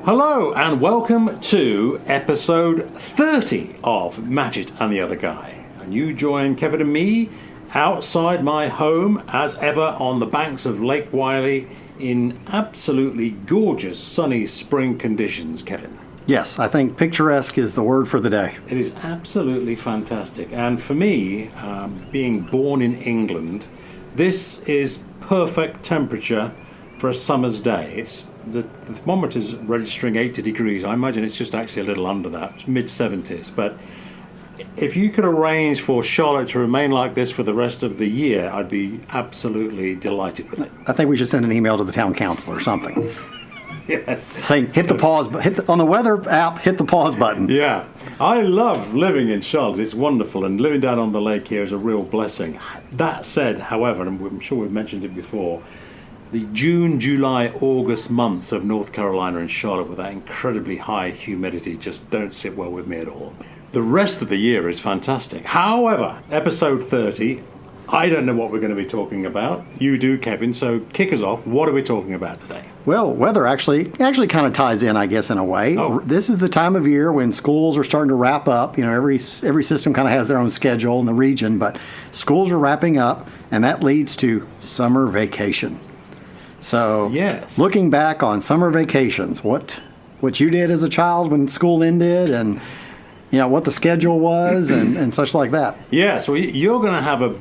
Hello and welcome to episode 30 of Matchett and the Other Guy. And you join Kevin and me outside my home as ever on the banks of Lake Wylie in absolutely gorgeous sunny spring conditions, Kevin. Yes, I think picturesque is the word for the day. It is absolutely fantastic. And for me, being born in England, this is perfect temperature for a summer's day. The thermometer is registering 80 degrees. I imagine it's just actually a little under that, mid-70s. But if you could arrange for Charlotte to remain like this for the rest of the year, I'd be absolutely delighted with it. I think we should send an email to the town council or something. Yes. Saying hit the pause, on the weather app, hit the pause button. Yeah. I love living in Charlotte. It's wonderful, and living down on the lake here is a real blessing. That said, however, and I'm sure we've mentioned it before, the June, July, August months of North Carolina and Charlotte with that incredibly high humidity just don't sit well with me at all. The rest of the year is fantastic. However, episode 30, I don't know what we're going to be talking about. You do, Kevin, so kick us off. What are we talking about today? Well, weather actually kind of ties in, I guess, in a way. Oh. This is the time of year when schools are starting to wrap up. You know, every system kind of has their own schedule in the region, but schools are wrapping up, and that leads to summer vacation. So, yes. Looking back on summer vacations, what you did as a child when school ended, and you know what the schedule was, and such like that. Yes, well, you're going to have a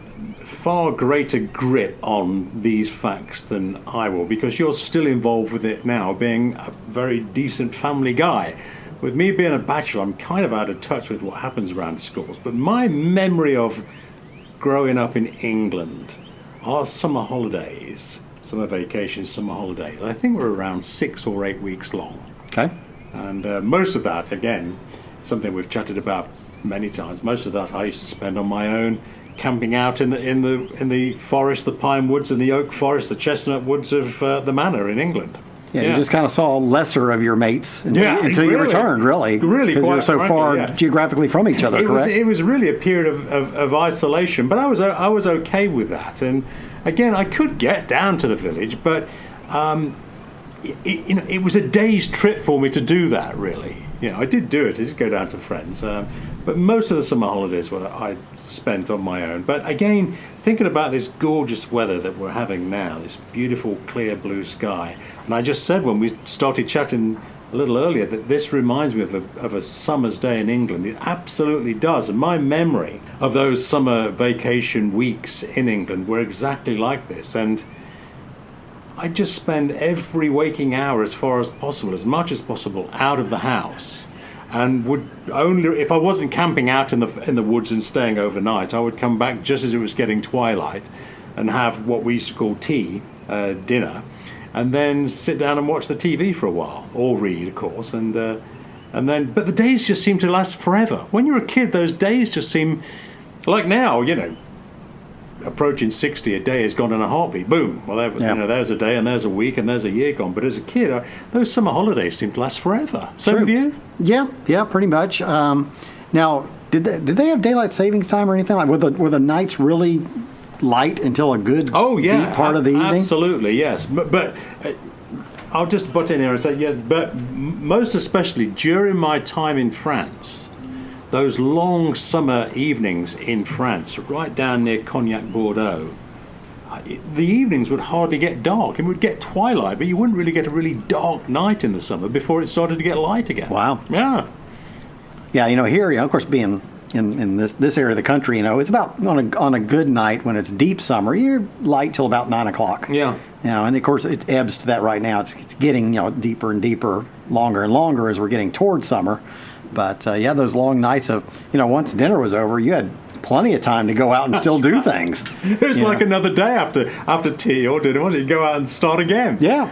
far greater grip on these facts than I will, because you're still involved with it now, being a very decent family guy. With me being a bachelor, I'm kind of out of touch with what happens around schools. But my memory of growing up in England, our summer holidays, summer vacations, summer holidays, I think were around 6 or 8 weeks long. Okay. And most of that, again, something we've chatted about many times, most of that I used to spend on my own, camping out in the forest, the pine woods and the oak forest, the chestnut woods of the manor in England. Yeah, you just kind of saw lesser of your mates until you returned, really. Really, because you're so far geographically from each other, correct? It was really a period of isolation, but I was okay with that. And again, I could get down to the village, but it was a day's trip for me to do that, really. You know, I did do it. I did go down to friends. But most of the summer holidays were I spent on my own. But again, thinking about this gorgeous weather that we're having now, this beautiful clear blue sky, and I just said when we started chatting a little earlier that this reminds me of a summer's day in England. It absolutely does. And my memory of those summer vacation weeks in England were exactly like this. And I just spend every waking hour as far as possible, as much as possible, out of the house. And would only, if I wasn't camping out in the woods and staying overnight, I would come back just as it was getting twilight and have what we used to call tea, dinner, and then sit down and watch the TV for a while, or read, of course, and then. But the days just seem to last forever. When you're a kid, those days just seem like now. You know, approaching 60, a day has gone in a heartbeat. Boom. Well, there's a day, and there's a week, and there's a year gone. But as a kid, those summer holidays seem to last forever. So have you? Yeah, pretty much. Now, did they have daylight savings time or anything? Like, were the nights really light until a good deep part of the evening? Absolutely, yes. But I'll just butt in here and say, but most especially during my time in France, those long summer evenings in France, right down near Cognac, Bordeaux, the evenings would hardly get dark. It would get twilight, but you wouldn't really get a really dark night in the summer before it started to get light again. Wow. Yeah. Yeah, here, of course, being in this area of the country, it's about on a good night when it's deep summer, you're light till about 9 o'clock. Yeah. And of course it ebbs to that right now. It's getting deeper and deeper, longer and longer as we're getting towards summer. But those long nights of once dinner was over, you had plenty of time to go out and still do things. It was like another day after tea or dinner. You go out and start again. Yeah.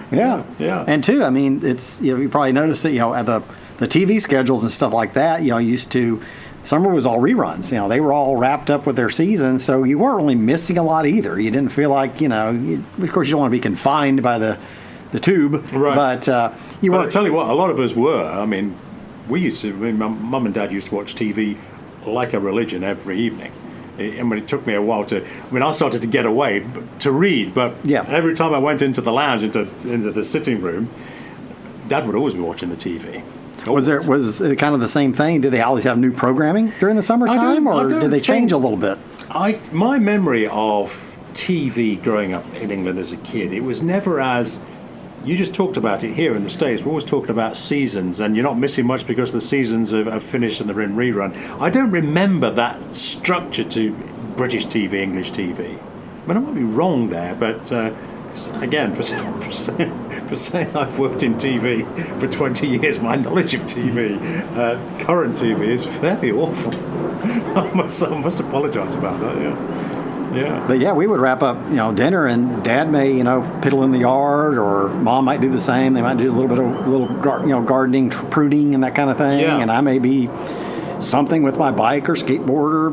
And too, it's you probably noticed that at the TV schedules and stuff like that. Used to. Summer was all reruns. They were all wrapped up with their season, so you weren't really missing a lot either. You didn't feel like, of course you don't want to be confined by the tube. Right. But you were. I'll tell you what, a lot of us were. My mum and dad used to watch TV like a religion every evening. And it took me a while I started to get away to read, but every time I went into the lounge, into the sitting room, Dad would always be watching the TV. Was it kind of the same thing? Did they always have new programming during the summertime, or did they change a little bit? My memory of TV growing up in England as a kid, it was never as, you just talked about it here in the States. We're always talking about seasons, and you're not missing much because the seasons have finished and they're in rerun. I don't remember that structure to British TV, English TV. I mean, I might be wrong there, but again, for saying I've worked in TV for 20 years, my knowledge of TV, current TV, is fairly awful. I must apologise about that. Yeah. But yeah, we would wrap up, dinner, and Dad may, piddle in the yard, or Mom might do the same. They might do a little bit of gardening, pruning, and that kind of thing. Yeah. And I may be something with my bike or skateboard or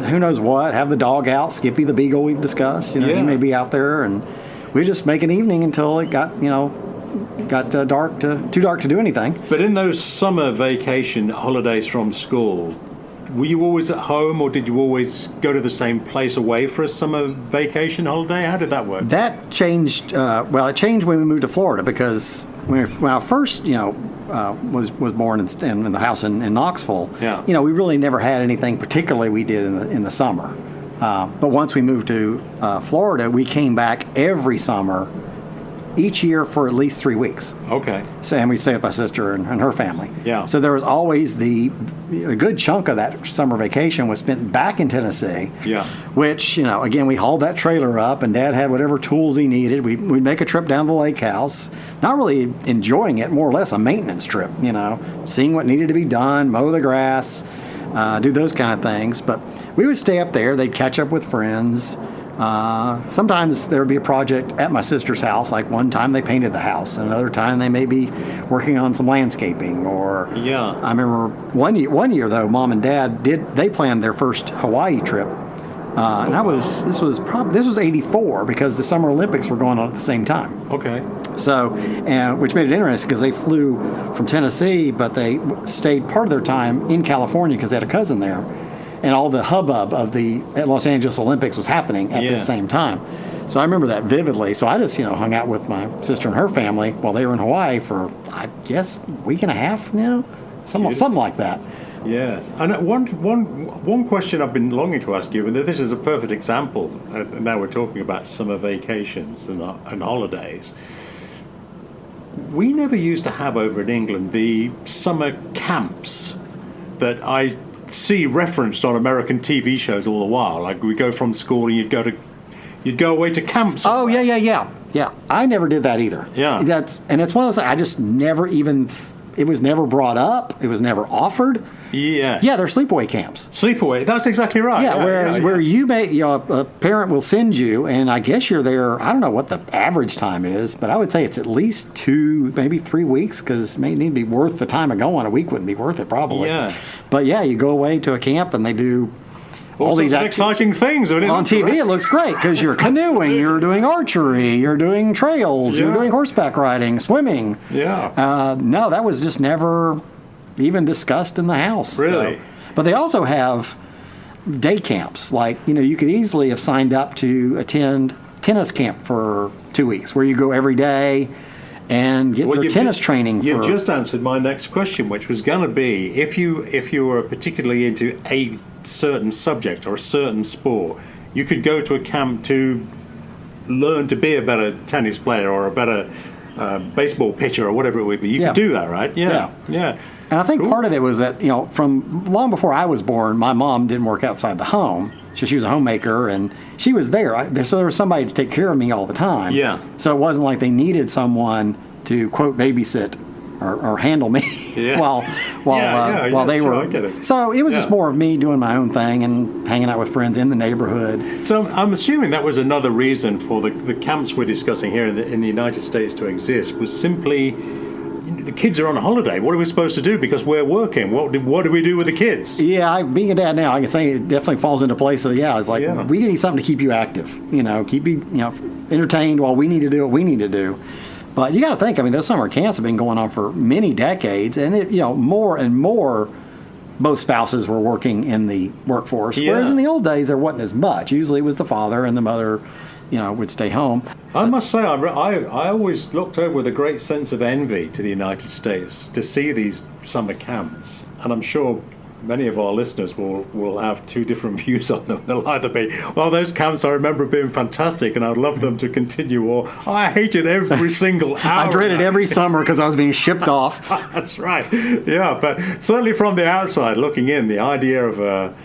who knows what. Have the dog out, Skippy the beagle we've discussed. He may be out there, and we just make an evening until it got too dark to do anything. But in those summer vacation holidays from school, were you always at home, or did you always go to the same place away for a summer vacation holiday? How did that work? That changed. It changed when we moved to Florida, because when I first, was born in the house in Knoxville. Yeah. We really never had anything particularly we did in the summer. But once we moved to Florida, we came back every summer, each year for at least 3 weeks. Okay. So, and we'd stay with my sister and her family. Yeah. So there was always a good chunk of that summer vacation was spent back in Tennessee. Yeah. Which, again, we hauled that trailer up, and Dad had whatever tools he needed. We'd make a trip down to the lake house, not really enjoying it, more or less a maintenance trip, seeing what needed to be done, mow the grass, do those kind of things. But we would stay up there. They'd catch up with friends. Sometimes there would be a project at my sister's house. Like one time they painted the house, and another time they may be working on some landscaping. Or I remember one year though, Mom and Dad they planned their first Hawaii trip, and this was '84, because the Summer Olympics were going on at the same time. Okay. So, which made it interesting, because they flew from Tennessee, but they stayed part of their time in California because they had a cousin there. And all the hubbub of the Los Angeles Olympics was happening at the same time. So I remember that vividly. So I just, hung out with my sister and her family while they were in Hawaii for, I guess, a week and a half now? Something like that. Yes. And one question I've been longing to ask you, and this is a perfect example, and now we're talking about summer vacations and holidays. We never used to have over in England the summer camps that I see referenced on American TV shows all the while. Like, we go from school and you'd go away to camps. Oh yeah. I never did that either. Yeah. It's one of those. I just never even. It was never brought up. It was never offered. Yeah. Yeah, they're sleepaway camps. Sleepaway. That's exactly right. Yeah, where you may, a parent will send you, and I guess you're there. I don't know what the average time is, but I would say it's at least 2, maybe 3 weeks, because it may need to be worth the time of going. A week wouldn't be worth it, probably. Yeah. But yeah, you go away to a camp, and they do all these exciting things. On TV, it looks great, because you're canoeing, you're doing archery, you're doing trails, you're doing horseback riding, swimming. Yeah. No, that was just never even discussed in the house. Really? So. But they also have day camps. Like, you could easily have signed up to attend tennis camp for 2 weeks, where you go every day and get your tennis training. You've just answered my next question, which was going to be, if you were particularly into a certain subject or a certain sport, you could go to a camp to learn to be a better tennis player or a better baseball pitcher or whatever it would be. You could do that, right? Yeah. And I think part of it was that, from long before I was born, my mom didn't work outside the home. So she was a homemaker, and she was there. So there was somebody to take care of me all the time. Yeah. So it wasn't like they needed someone to, quote, babysit or handle me while they were. I get it. So it was just more of me doing my own thing and hanging out with friends in the neighborhood. So I'm assuming that was another reason for the camps we're discussing here in the United States to exist, was simply the kids are on holiday. What are we supposed to do because we're working? What do we do with the kids? Yeah, being a dad now, I can say it definitely falls into place. So it's like we need something to keep you active. Keep you entertained while we need to do what we need to do. But you got to think. I mean, those summer camps have been going on for many decades, and more and more, both spouses were working in the workforce. Whereas in the old days, there wasn't as much. Usually, it was the father and the mother, would stay home. I must say, I always looked over with a great sense of envy to the United States to see these summer camps. And I'm sure many of our listeners will have two different views on them. They'll either be, well, those camps I remember being fantastic and I'd love them to continue, or I hated every single hour. I dreaded every summer because I was being shipped off. That's right. Yeah, but certainly from the outside looking in, the idea of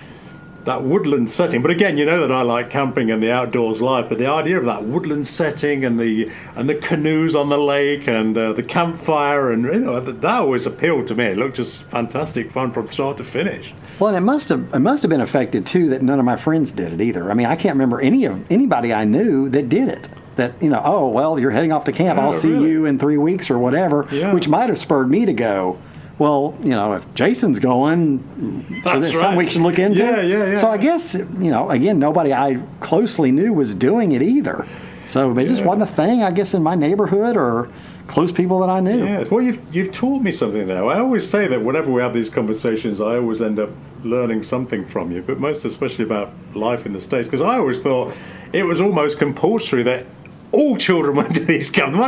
that woodland setting. But again, you know that I like camping and the outdoors life, but the idea of that woodland setting and the canoes on the lake and the campfire, and that always appealed to me. It looked just fantastic fun from start to finish. Well, and it must have been affected too that none of my friends did it either. I mean, I can't remember anybody I knew that did it. That, oh, well, you're heading off to camp. I'll see you in 3 weeks or whatever, which might have spurred me to go, well, if Jason's going, so there's something we should look into. Yeah. So I guess, again, nobody I closely knew was doing it either. So it just wasn't a thing, I guess, in my neighborhood or close people that I knew. Yeah. Well, you've taught me something there. I always say that whenever we have these conversations, I always end up learning something from you, but most especially about life in the States, because I always thought it was almost compulsory that all children went to these camps.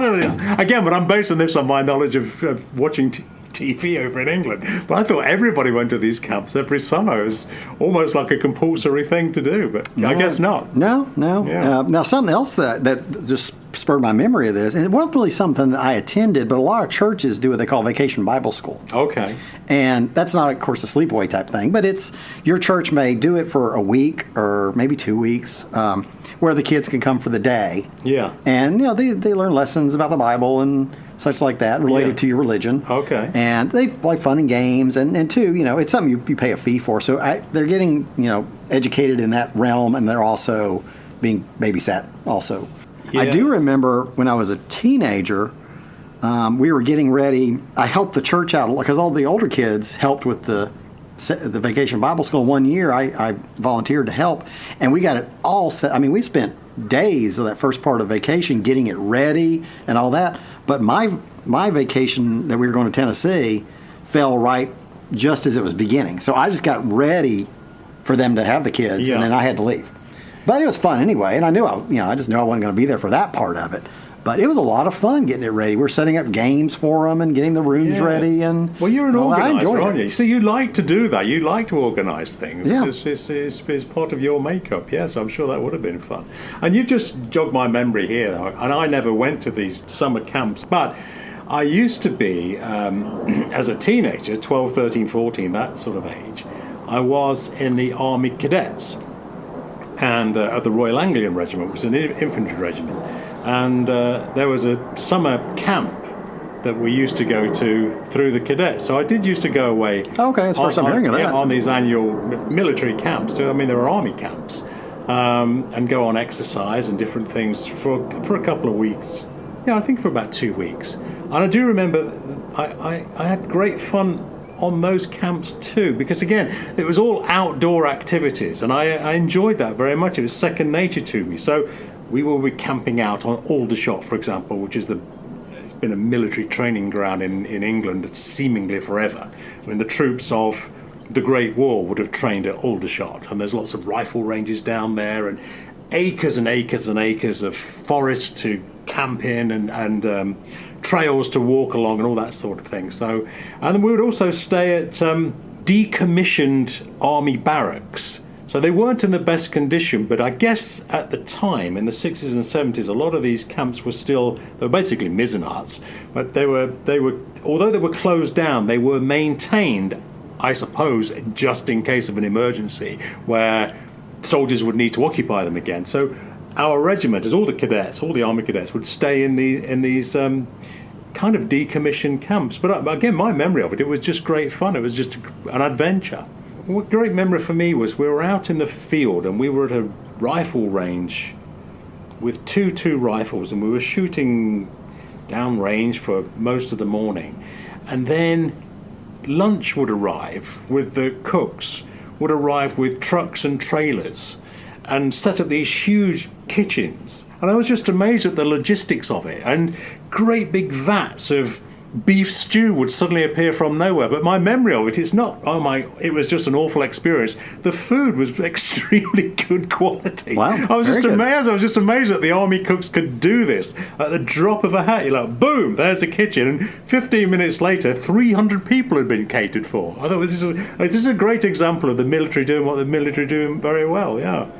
Again, but I'm basing this on my knowledge of watching TV over in England. But I thought everybody went to these camps every summer. It was almost like a compulsory thing to do, but I guess not. No. Yeah. Now, something else that just spurred my memory of this, and it wasn't really something that I attended, but a lot of churches do what they call Vacation Bible School. Okay. And that's not, of course, a sleepaway type thing, but your church may do it for a week or maybe 2 weeks, where the kids can come for the day. Yeah. And, they learn lessons about the Bible and such like that related to your religion. Okay. And they play fun and games. And too, it's something you pay a fee for. So they're getting, educated in that realm, and they're also being babysat also. Yes. I do remember when I was a teenager, we were getting ready. I helped the church out because all the older kids helped with the Vacation Bible School. One year I volunteered to help, and we got it all set. I mean, we spent days of that first part of vacation getting it ready and all that. But my vacation that we were going to Tennessee fell right just as it was beginning. So I just got ready for them to have the kids, and then I had to leave. But it was fun anyway, and I knew I just knew I wasn't going to be there for that part of it. But it was a lot of fun getting it ready. We're setting up games for them and getting the rooms ready. And well, you're an organizer, aren't you? It. See, you like to do that. You like to organize things. Yeah. It's part of your makeup. Yes, I'm sure that would have been fun. And you've just jogged my memory here. And I never went to these summer camps. But I used to be, as a teenager, 12, 13, 14, that sort of age, I was in the Army Cadets and at the Royal Anglian Regiment, which was an infantry regiment. And there was a summer camp that we used to go to through the cadets. So I did used to go away. Okay, that's the first time hearing of that. Yeah, on these annual military camps. There were army camps. And go on exercise and different things for a couple of weeks. Yeah, I think for about 2 weeks. And I do remember I had great fun on those camps too, because again, it was all outdoor activities, and I enjoyed that very much. It was second nature to me. So we will be camping out on Aldershot, for example, which is it's been a military training ground in England seemingly forever. I mean, the troops of the Great War would have trained at Aldershot, and there's lots of rifle ranges down there, and acres and acres and acres of forest to camp in, and trails to walk along, and all that sort of thing. So, and then we would also stay at decommissioned army barracks. So they weren't in the best condition, but I guess at the time, in the 60s and 70s, a lot of these camps they were basically Mizzenarts, but they were, although they were closed down, they were maintained, I suppose, just in case of an emergency, where soldiers would need to occupy them again. So our regiment, as all the army cadets, would stay in these kind of decommissioned camps. But again, my memory of it was just great fun. It was just an adventure. What great memory for me was we were out in the field, and we were at a rifle range with two rifles, and we were shooting down range for most of the morning. And then lunch would arrive with the cooks, would arrive with trucks and trailers and set up these huge kitchens. And I was just amazed at the logistics of it, and great big vats of beef stew would suddenly appear from nowhere. But my memory of it is not, it was just an awful experience. The food was extremely good quality. Wow, I was just very good. amazed. I was just amazed that the army cooks could do this at the drop of a hat. You're like, boom, there's a kitchen. And 15 minutes later, 300 people had been catered for. I thought this is a great example of the military doing what the military doing very well, yeah.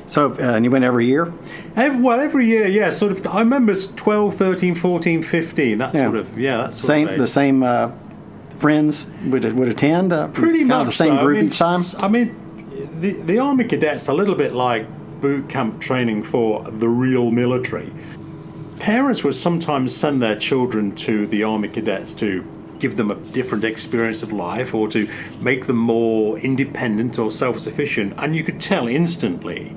So, and you went every year? Every year, yeah. Sort of. I remember 12, 13, 14, 15. That sort of, yeah. That sort of age. The same friends would attend. Pretty kind much of the same so. group each time. I mean, the Army Cadets are a little bit like boot camp training for the real military. Parents would sometimes send their children to the Army Cadets to give them a different experience of life or to make them more independent or self-sufficient, and you could tell instantly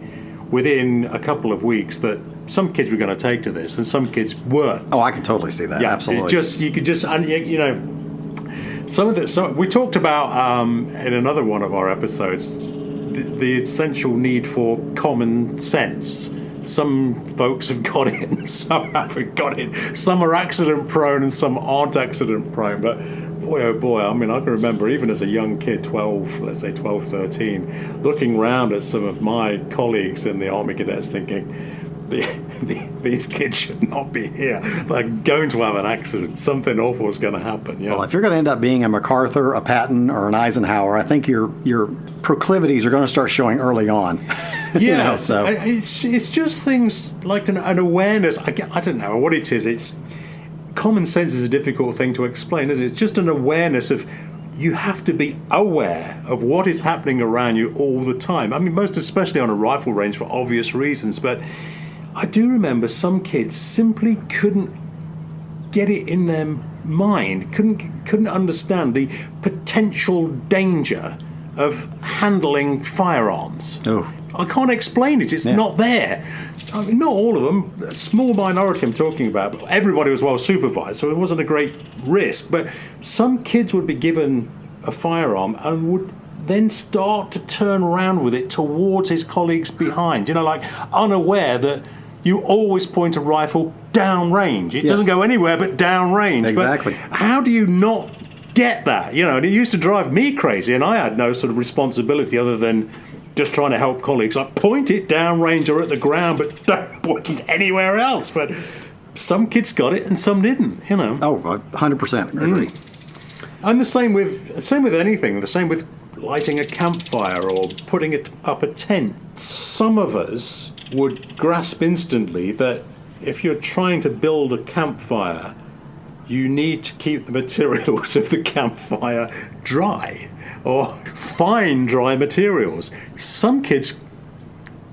within a couple of weeks that some kids were going to take to this and some kids weren't. Oh, I can totally see that. Yeah, absolutely. You could just, and you know, we talked about in another one of our episodes the essential need for common sense. Some folks have got it and some haven't got it. Some are accident prone and some aren't accident prone. But boy, oh boy, I mean, I can remember even as a young kid, 12, 13, looking round at some of my colleagues in the Army Cadets thinking, these kids should not be here. They're going to have an accident. Something awful is going to happen. Yeah. Well, if you're going to end up being a MacArthur, a Patton, or an Eisenhower, I think your proclivities are going to start showing early on. Yeah, so it's just things like an awareness. I don't know what it is. It's common sense is a difficult thing to explain, isn't it? It's just an awareness of you have to be aware of what is happening around you all the time. I mean, most especially on a rifle range for obvious reasons, but I do remember some kids simply couldn't get it in their mind, couldn't understand the potential danger of handling firearms. Oh. I can't explain it. It's not there. I mean, not all of them. A small minority I'm talking about. But everybody was well supervised, so it wasn't a great risk. But some kids would be given a firearm and would then start to turn around with it towards his colleagues behind. You know, like unaware that you always point a rifle downrange. It doesn't go anywhere but downrange. Exactly. But how do you not get that? You know, and it used to drive me crazy, and I had no sort of responsibility other than just trying to help colleagues. Like, point it downrange or at the ground, but don't point it anywhere else. But some kids got it and some didn't, you know. Oh, 100% agree. And the same with anything. The same with lighting a campfire or putting up a tent. Some of us would grasp instantly that if you're trying to build a campfire, you need to keep the materials of the campfire dry, or fine dry materials. Some kids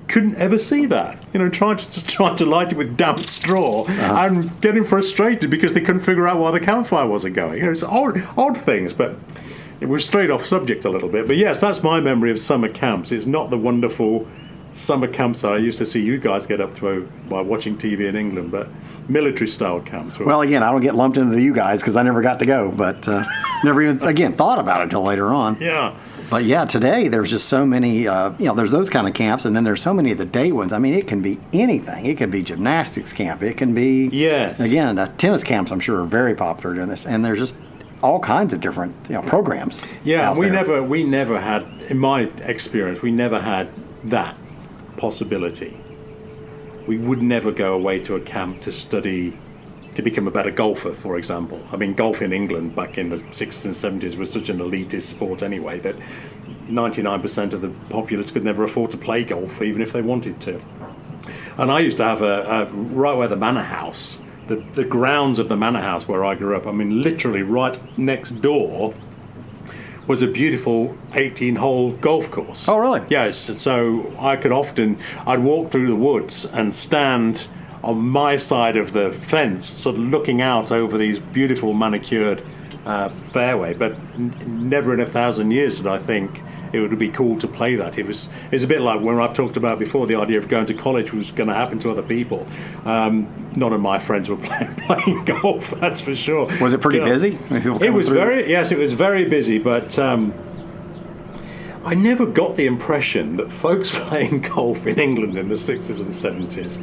couldn't ever see that. You know, trying to light it with damp straw and getting frustrated because they couldn't figure out why the campfire wasn't going. You know, it's odd things, but it was straight off subject a little bit. But yes, that's my memory of summer camps. It's not the wonderful summer camps that I used to see you guys get up to by watching TV in England, but military-style camps. Well, again, I don't get lumped into you guys because I never got to go, but never even, again, thought about it until later on. Yeah. But yeah, today there's just so many, there's those kind of camps, and then there's so many of the day ones. I mean, it can be anything. It can be gymnastics camp. It can be, again, tennis camps, I'm sure, are very popular doing this, and there's just all kinds of different programs. Yeah, and we never had, in my experience, we never had that possibility. We would never go away to a camp to study to become a better golfer, for example. I mean, golf in England back in the 60s and 70s was such an elitist sport anyway that 99% of the populace could never afford to play golf even if they wanted to. And I used to have a right where the manor house, the grounds of the manor house where I grew up, I mean literally right next door was a beautiful 18-hole golf course. Oh, really? Yes. So I'd walk through the woods and stand on my side of the fence, sort of looking out over these beautiful manicured fairway. But never in 1,000 years did I think it would be cool to play that. It's a bit like when I've talked about before, the idea of going to college was going to happen to other people. None of my friends were playing golf, that's for sure. Was it pretty busy? It was it was very busy, but I never got the impression that folks playing golf in England in the 60s and 70s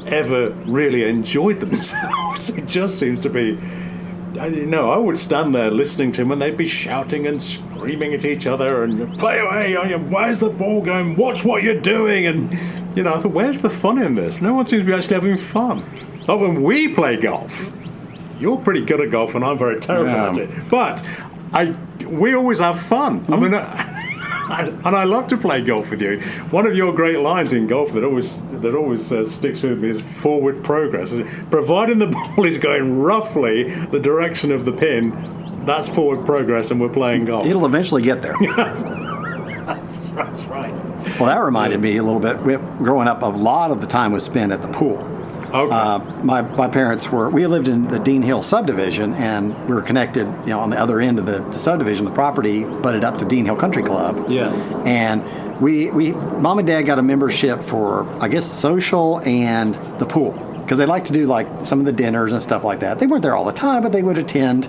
ever really enjoyed themselves. It just seems to be I would stand there listening to them, and they'd be shouting and screaming at each other, and play away. Where's the ball going? Watch what you're doing. And I thought, where's the fun in this? No one seems to be actually having fun. Like when we play golf, you're pretty good at golf, and I'm very terrible at it. But we always have fun. I mean. And I love to play golf with you. One of your great lines in golf that always sticks with me is forward progress. Providing the ball is going roughly the direction of the pin, that's forward progress, and we're playing golf. It'll eventually get there. That's right. Well, that reminded me a little bit. Growing up, a lot of the time was spent at the pool. Okay. My parents we lived in the Dean Hill subdivision, and we were connected, on the other end of the subdivision. The property butted up to Dean Hill Country Club. Yeah. And we Mom and Dad got a membership for, I guess, social and the pool, because they like to do like some of the dinners and stuff like that. They weren't there all the time, but they would attend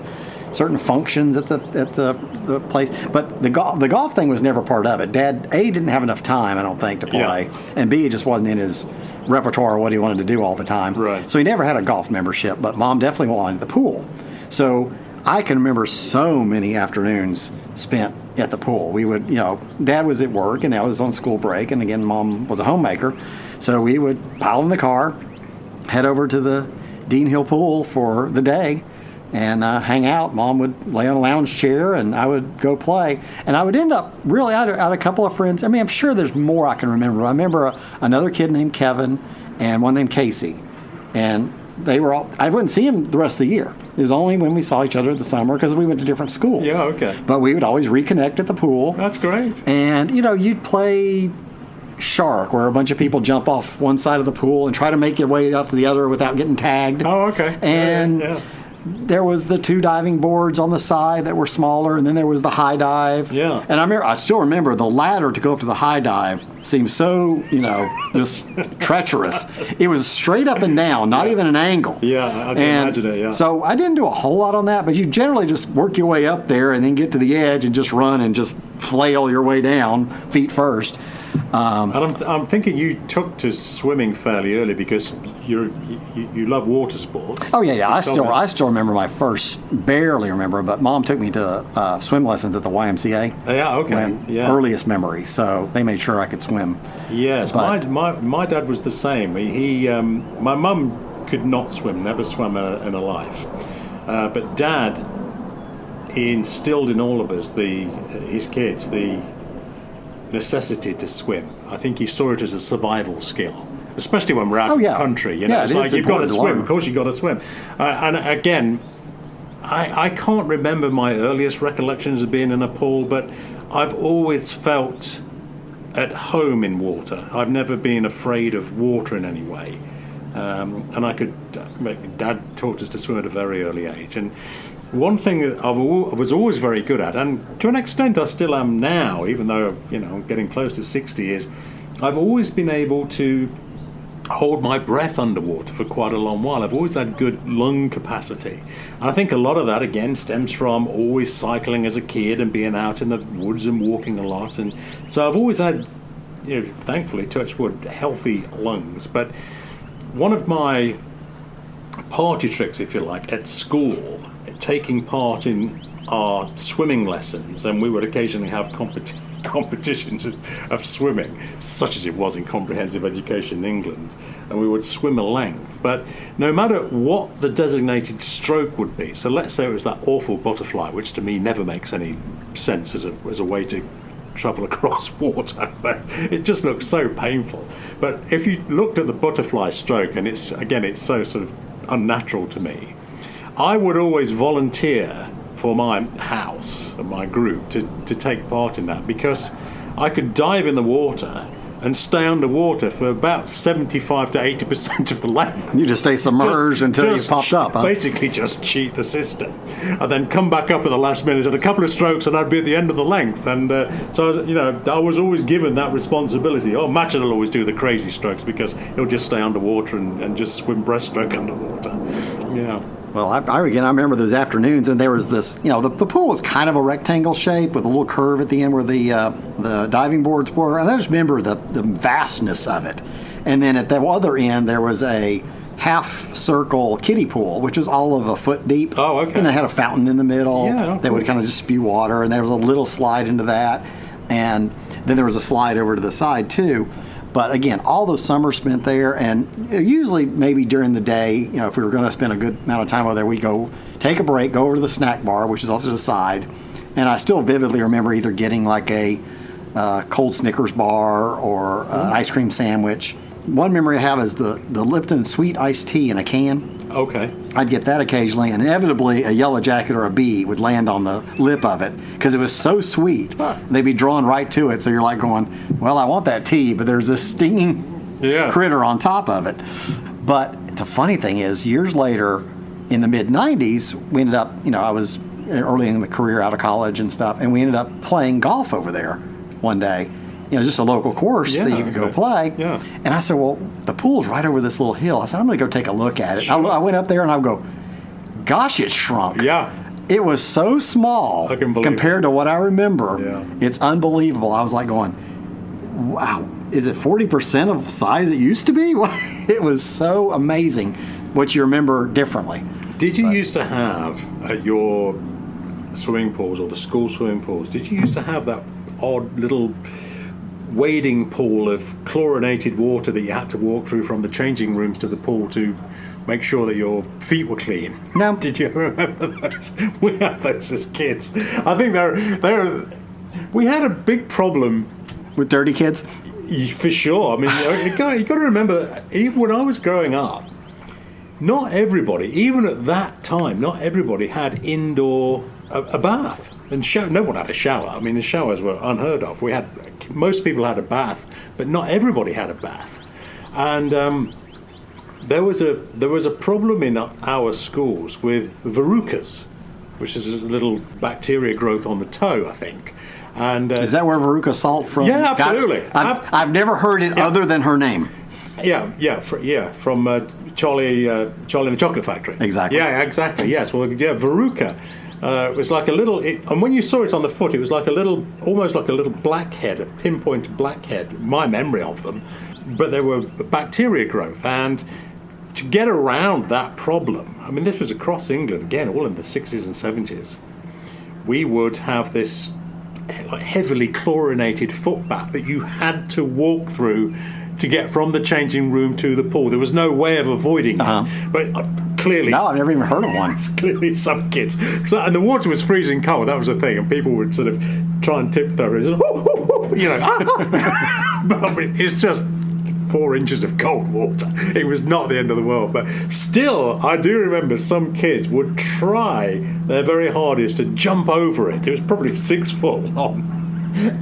certain functions at the place. But the golf thing was never part of it. Dad, A, didn't have enough time, I don't think, to play, and B, it just wasn't in his repertoire what he wanted to do all the time. Right. So he never had a golf membership, but Mom definitely wanted the pool. So I can remember so many afternoons spent at the pool. We would, Dad was at work and I was on school break, and again, Mom was a homemaker. So we would pile in the car, head over to the Dean Hill pool for the day, and hang out. Mom would lay on a lounge chair, and I would go play. And I would end up really out of a couple of friends. I mean, I'm sure there's more I can remember. I remember another kid named Kevin and one named Casey. And they were all, I wouldn't see them the rest of the year. It was only when we saw each other in the summer, because we went to different schools. Yeah, okay. But we would always reconnect at the pool. That's great. And, you'd play shark, where a bunch of people jump off one side of the pool and try to make their way up to the other without getting tagged. Oh, okay. And yeah. There was the 2 diving boards on the side that were smaller, and then there was the high dive. Yeah. And I still remember the ladder to go up to the high dive seemed so, just treacherous. It was straight up and down, not even an angle. Yeah, I can imagine it, yeah. So I didn't do a whole lot on that, but you generally just work your way up there and then get to the edge and just run and just flail your way down, feet first. And I'm thinking you took to swimming fairly early, because you love water sports. Oh yeah. I still remember barely remember, but Mom took me to swim lessons at the YMCA. Yeah, okay. Earliest memory, so they made sure I could swim. Yes, but my dad was the same. My mum could not swim, never swam in her life, but Dad, he instilled in all of us, his kids, the necessity to swim. I think he saw it as a survival skill, especially when we're out in the country. It's like, you've got to swim. Of course, you've got to swim. And again, I can't remember my earliest recollections of being in a pool, but I've always felt at home in water. I've never been afraid of water in any way. And Dad taught us to swim at a very early age. And one thing that I was always very good at, and to an extent I still am now, even though I'm getting close to 60, is I've always been able to hold my breath underwater for quite a long while. I've always had good lung capacity. And I think a lot of that, again, stems from always cycling as a kid and being out in the woods and walking a lot. And so I've always had, thankfully, touch wood, healthy lungs. But one of my party tricks, if you like, at school, taking part in our swimming lessons, and we would occasionally have competitions of swimming, such as it was in comprehensive education in England, and we would swim a length. But no matter what the designated stroke would be, so let's say it was that awful butterfly, which to me never makes any sense as a way to travel across water, but it just looks so painful. But if you looked at the butterfly stroke, and it's so sort of unnatural to me, I would always volunteer for my house and my group to take part in that, because I could dive in the water and stay underwater for about 75 to 80% of the length. You just stay submerged until you popped up, huh? Basically just cheat the system. And then come back up at the last minute at a couple of strokes, and I'd be at the end of the length. And so, I was always given that responsibility. Oh, Matchett will always do the crazy strokes, because he'll just stay underwater and just swim breaststroke underwater. Yeah. Well, I remember those afternoons, and there was this, the pool was kind of a rectangle shape with a little curve at the end where the diving boards were, and I just remember the vastness of it. And then at the other end, there was a half circle kiddie pool, which was all of a foot deep. Oh, okay. And it had a fountain in the middle that would cool. kind of just spew water, and there was a little slide into that, and then there was a slide over to the side too. But again, all those summers spent there, and usually maybe during the day, if we were going to spend a good amount of time over there, we'd go take a break, go over to the snack bar, which is also to the side, and I still vividly remember either getting like a cold Snickers bar or an ice cream sandwich. One memory I have is the Lipton sweet iced tea in a can. Okay. I'd get that occasionally, and inevitably a yellow jacket or a bee would land on the lip of it because it was so sweet. They'd be drawn right to it, so you're like going, well, I want that tea, but there's this stinging critter on top of it. But the funny thing is, years later, in the mid-'90s, we ended up, I was early in the career out of college and stuff, and we ended up playing golf over there one day. Just a local course that you could go play. Yeah. And I said, well, the pool's right over this little hill. I said, I'm going to go take a look at it. Sure. I went up there and I go, gosh, it shrunk. Yeah. It was so small compared to what I remember. Yeah. It's unbelievable. I was like going, wow, is it 40% of the size it used to be? It was so amazing what you remember differently. Did you used to have at your swimming pools or the school swimming pools, did you used to have that odd little wading pool of chlorinated water that you had to walk through from the changing rooms to the pool to make sure that your feet were clean? No. Did you remember those? We had those as kids. I think we had a big problem with dirty kids. For sure. I mean, you got to remember, even when I was growing up, not everybody, even at that time, not everybody had a bath. And no one had a shower. I mean, the showers were unheard of. Most people had a bath, but not everybody had a bath. And there was a problem in our schools with verrucas, which is a little bacteria growth on the toe, I think. And is that where verruca salt from? Yeah, absolutely. I've never heard it other than her name. From Charlie and the Chocolate Factory. Exactly. Yeah, exactly. Yes. Well, verruca. It was like a little, and when you saw it on the foot, it was like almost like a little blackhead, a pinpointed blackhead, my memory of them. But they were bacteria growth, and to get around that problem, I mean, this was across England, again, all in the 60s and 70s, we would have this like heavily chlorinated foot bath that you had to walk through to get from the changing room to the pool. There was no way of avoiding it. But clearly... No, I've never even heard of one. Clearly some kids... and the water was freezing cold, that was the thing, and people would sort of try and tiptoe. But I mean, it's just 4 inches of cold water. It was not the end of the world. But still, I do remember some kids would try their very hardest to jump over it. It was probably 6 foot long.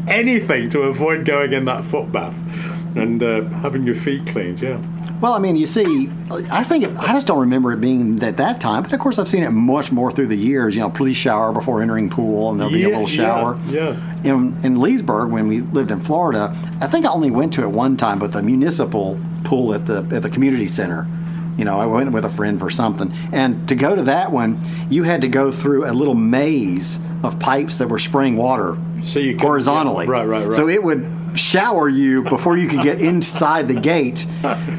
Anything to avoid going in that foot bath. And having your feet cleaned, yeah. Well, I mean, you see, I just don't remember it being at that time. But of course, I've seen it much more through the years. Please shower before entering pool, and there'll be a little shower. Yeah. In Leesburg, when we lived in Florida, I think I only went to it one time, but the municipal pool at the community center. I went with a friend for something, and to go to that one, you had to go through a little maze of pipes that were spraying water horizontally. Right. So it would shower you before you could get inside the gate.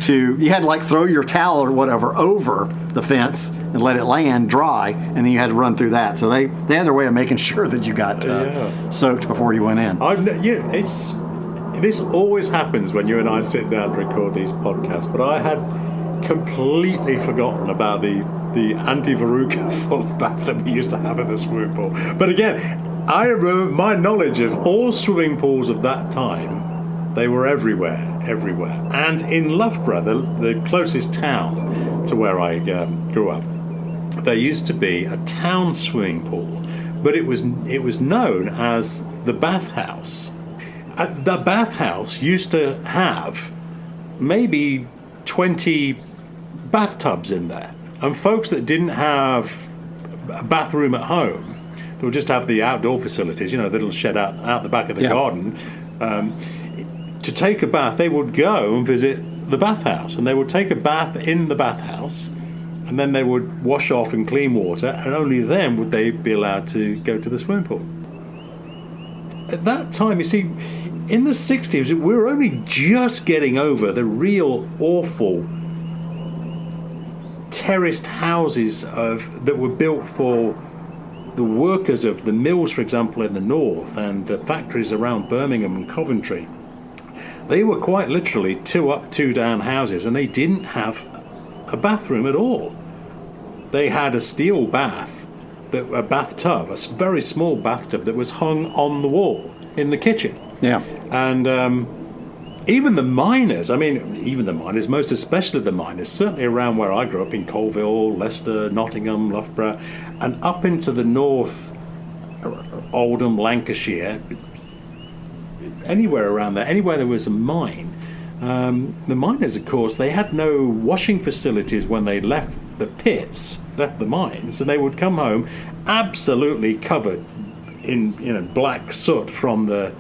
You had to like throw your towel or whatever over the fence and let it land dry, and then you had to run through that. So they had their way of making sure that you got soaked before you went in. This always happens when you and I sit down to record these podcasts, but I had completely forgotten about the anti-verruca foot bath that we used to have in the swimming pool. But again, I remember my knowledge of all swimming pools of that time. They were everywhere. And in Loughborough, the closest town to where I grew up, there used to be a town swimming pool, but it was known as the bathhouse. The bathhouse used to have maybe 20 bathtubs in there, and folks that didn't have a bathroom at home, they would just have the outdoor facilities, the little shed out the back of the garden. To take a bath, they would go and visit the bathhouse, and they would take a bath in the bathhouse, and then they would wash off in clean water, and only then would they be allowed to go to the swimming pool. At that time, you see, in the 60s, we were only just getting over the real awful terraced houses that were built for the workers of the mills, for example, in the north, and the factories around Birmingham and Coventry. They were quite literally 2 up, 2 down houses, and they didn't have a bathroom at all. They had a steel bath, a bathtub, a very small bathtub that was hung on the wall in the kitchen. Yeah. And even the miners, most especially the miners, certainly around where I grew up in Colville, Leicester, Nottingham, Loughborough, and up into the north, Oldham, Lancashire, anywhere around there, anywhere there was a mine. The miners, of course, they had no washing facilities when they left the mines, and they would come home absolutely covered in black soot from the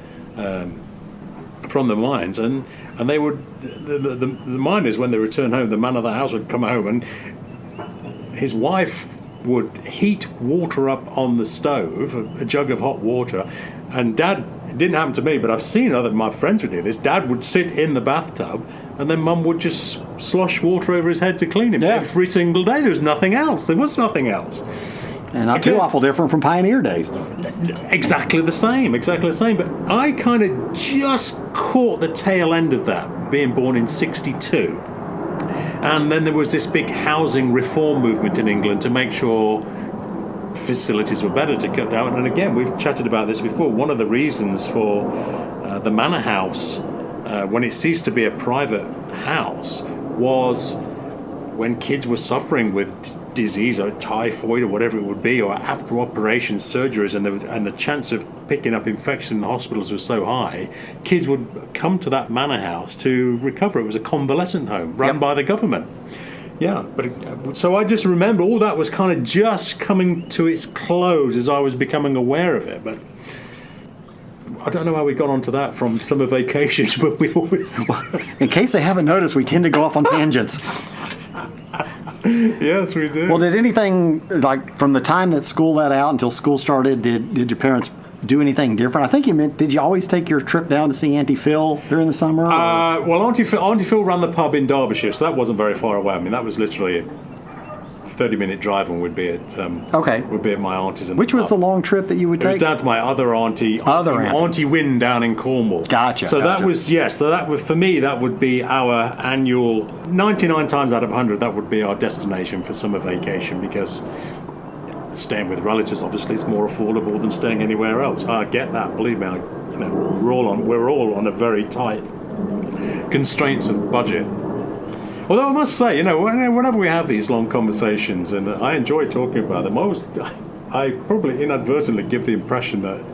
mines, and they would the miners, when they returned home, the man of the house would come home and his wife would heat water up on the stove, a jug of hot water, and Dad, it didn't happen to me, but I've seen my friends would do this. Dad would sit in the bathtub, and then Mum would just slosh water over his head to clean him every single day. There was nothing else. And not too awful different from pioneer days. Exactly the same. But I kind of just caught the tail end of that, being born in 1962. And then there was this big housing reform movement in England to make sure facilities were better, to cut down. And again, we've chatted about this before. One of the reasons for the manor house, when it ceased to be a private house, was when kids were suffering with disease or typhoid or whatever it would be, or after operation surgeries, and the chance of picking up infection in the hospitals was so high, kids would come to that manor house to recover. It was a convalescent home run by the government. Yeah, but so I just remember all that was kind of just coming to its close as I was becoming aware of it. But I don't know how we got onto that from summer vacations, but we always... In case they haven't noticed, we tend to go off on tangents. Yes, we do. Well, did anything, like, from the time that school let out until school started, did your parents do anything different? I think did you always take your trip down to see Auntie Phil during the summer? Well, Auntie Phil ran the pub in Derbyshire, so that wasn't very far away. I mean, that was literally a 30-minute drive, and would be at my auntie's. Which was the long trip that you would take? It was down to my other auntie. Auntie Wynne down in Cornwall. Gotcha. So that was, for me, that would be our annual, 99 times out of 100, that would be our destination for summer vacation, because staying with relatives, obviously, is more affordable than staying anywhere else. I get that, believe me. We're all on a very tight constraints of budget. Although I must say, whenever we have these long conversations, and I enjoy talking about them, I probably inadvertently give the impression that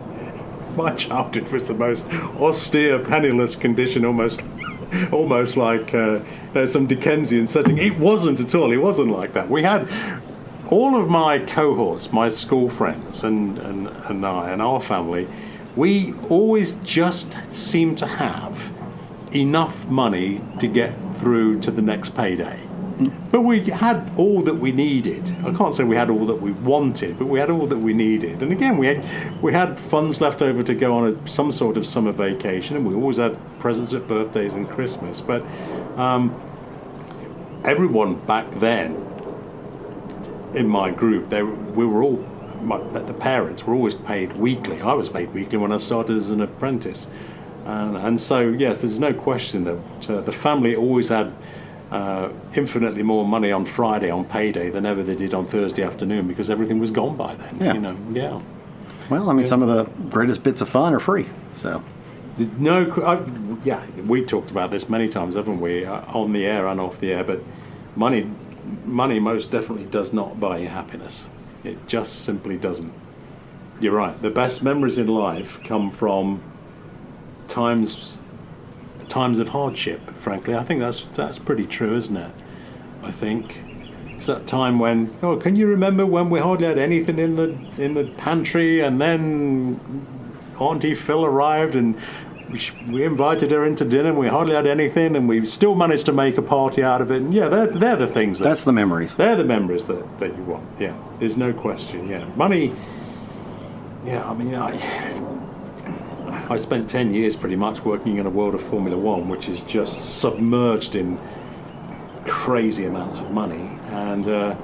my childhood was the most austere, penniless condition, almost like some Dickensian setting. It wasn't at all. It wasn't like that. We had all of my cohorts, my school friends, and I and our family. We always just seemed to have enough money to get through to the next payday. But we had all that we needed. I can't say we had all that we wanted, but we had all that we needed. And again, we had funds left over to go on some sort of summer vacation, and we always had presents at birthdays and Christmas. But everyone back then in my group, the parents were always paid weekly. I was paid weekly when I started as an apprentice. And so, yes, there's no question that the family always had infinitely more money on Friday, on payday, than ever they did on Thursday afternoon, because everything was gone by then. Yeah. Well, I mean, some of the greatest bits of fun are free. So, we talked about this many times, haven't we? On the air and off the air. But money most definitely does not buy you happiness. It just simply doesn't. You're right. The best memories in life come from times of hardship, frankly. I think that's pretty true, isn't it? I think it's that time when, can you remember when we hardly had anything in the pantry, and then Auntie Phil arrived and we invited her into dinner, and we hardly had anything, and we still managed to make a party out of it. And they're the things that's the memories. They're the memories that you want. Yeah, there's no question. Yeah, money. Yeah, I mean, I spent 10 years pretty much working in a world of Formula One, which is just submerged in crazy amounts of money, and a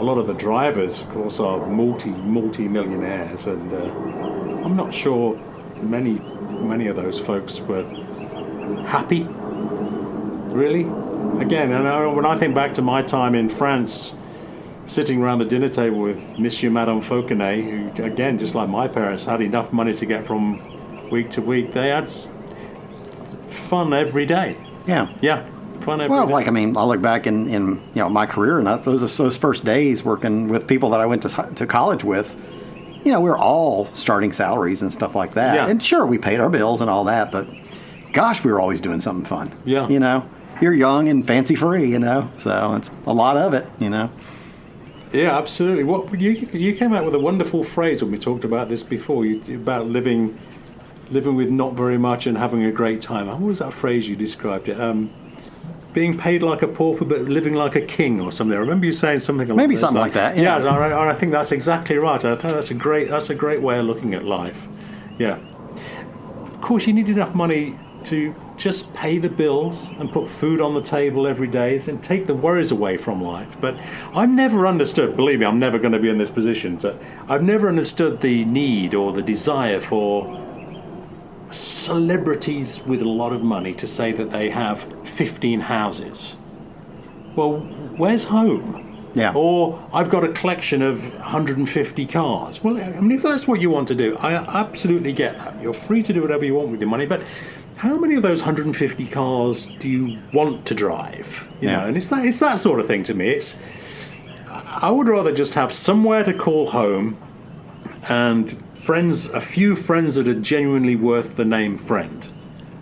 lot of the drivers, of course, are multi-millionaires, and I'm not sure many of those folks were happy, really. Again, and when I think back to my time in France, sitting around the dinner table with Monsieur and Madame Fauconnet, who, again, just like my parents, had enough money to get from week to week, they had fun every day. Yeah. Yeah. Fun every Well, it's day. like, I mean, I look back in my career, and those first days working with people that I went to college with, we were all starting salaries and stuff like that. Yeah. And sure, we paid our bills and all that, but gosh, we were always doing something fun. Yeah. You're young and fancy free, so it's a lot of it, Yeah, absolutely. What you came out with a wonderful phrase when we talked about this before, about living with not very much and having a great time. What was that phrase you described it? Being paid like a pauper but living like a king or something. I remember you saying something along Maybe those something lines. like that. Yeah, Yeah. I think that's exactly right. I think that's a great way of looking at life. Yeah. Of course, you need enough money to just pay the bills and put food on the table every day and take the worries away from life. But I've never understood, believe me, I'm never going to be in this position, but I've never understood the need or the desire for celebrities with a lot of money to say that they have 15 houses. Well, where's home? Yeah. Or I've got a collection of 150 cars. Well, I mean, if that's what you want to do, I absolutely get that. You're free to do whatever you want with your money, but how many of those 150 cars do you want to drive? You know, and it's that sort of thing to me. I would rather just have somewhere to call home and a few friends that are genuinely worth the name friend.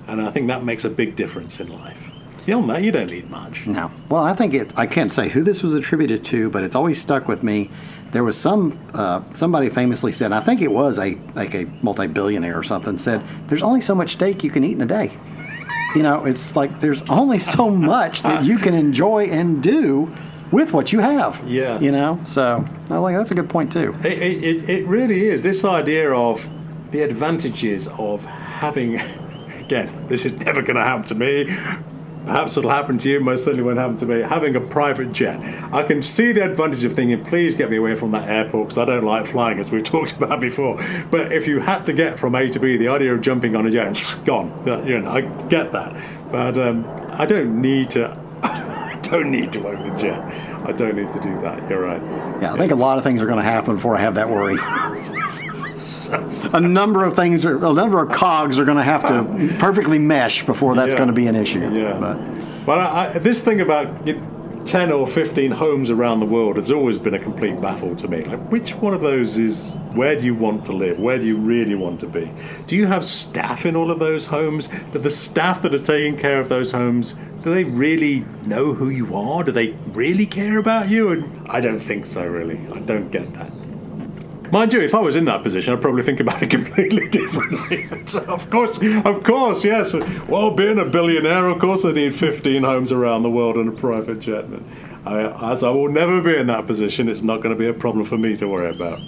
And I think that makes a big difference in life. Beyond that, you don't need much. No. Well, I think I can't say who this was attributed to, but it's always stuck with me. There was somebody famously said, I think it was a multi-billionaire or something, said, there's only so much steak you can eat in a day. It's like there's only so much that you can enjoy and do with what you have. Yes. So I like that's a good point too. It really is. This idea of the advantages of having, again, this is never going to happen to me. Perhaps it'll happen to you, most certainly won't happen to me, having a private jet. I can see the advantage of thinking, please get me away from that airport because I don't like flying, as we've talked about before. But if you had to get from A to B, the idea of jumping on a jet, gone. I get that. But I don't need to own a jet. I don't need to do that. You're right. Yeah, I think a lot of things are going to happen before I have that worry. A number of cogs are going to have to perfectly mesh before that's going to be an issue. Yeah. But this thing about 10 or 15 homes around the world has always been a complete baffle to me. Like, which one of those is, where do you want to live? Where do you really want to be? Do you have staff in all of those homes? Do the staff that are taking care of those homes, do they really know who you are? Do they really care about you? And I don't think so, really. I don't get that. Mind you, if I was in that position, I'd probably think about it completely differently. So of course, yes. Well, being a billionaire, of course I need 15 homes around the world and a private jet. As I will never be in that position, it's not going to be a problem for me to worry about.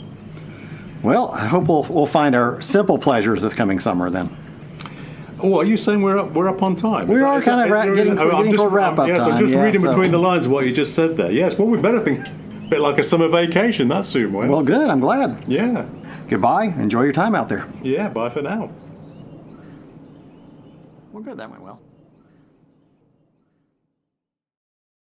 Well, I hope we'll find our simple pleasures this coming summer then. Oh, are you saying we're up on time? We are kind of getting toward wrap-up time. Yes, I'm just reading between the lines of what you just said there. Yes, well, we better think... A bit like a summer vacation, that soon went. Well, good. I'm glad. Yeah. Goodbye. Enjoy your time out there. Yeah, bye for now. Well, good. That went well.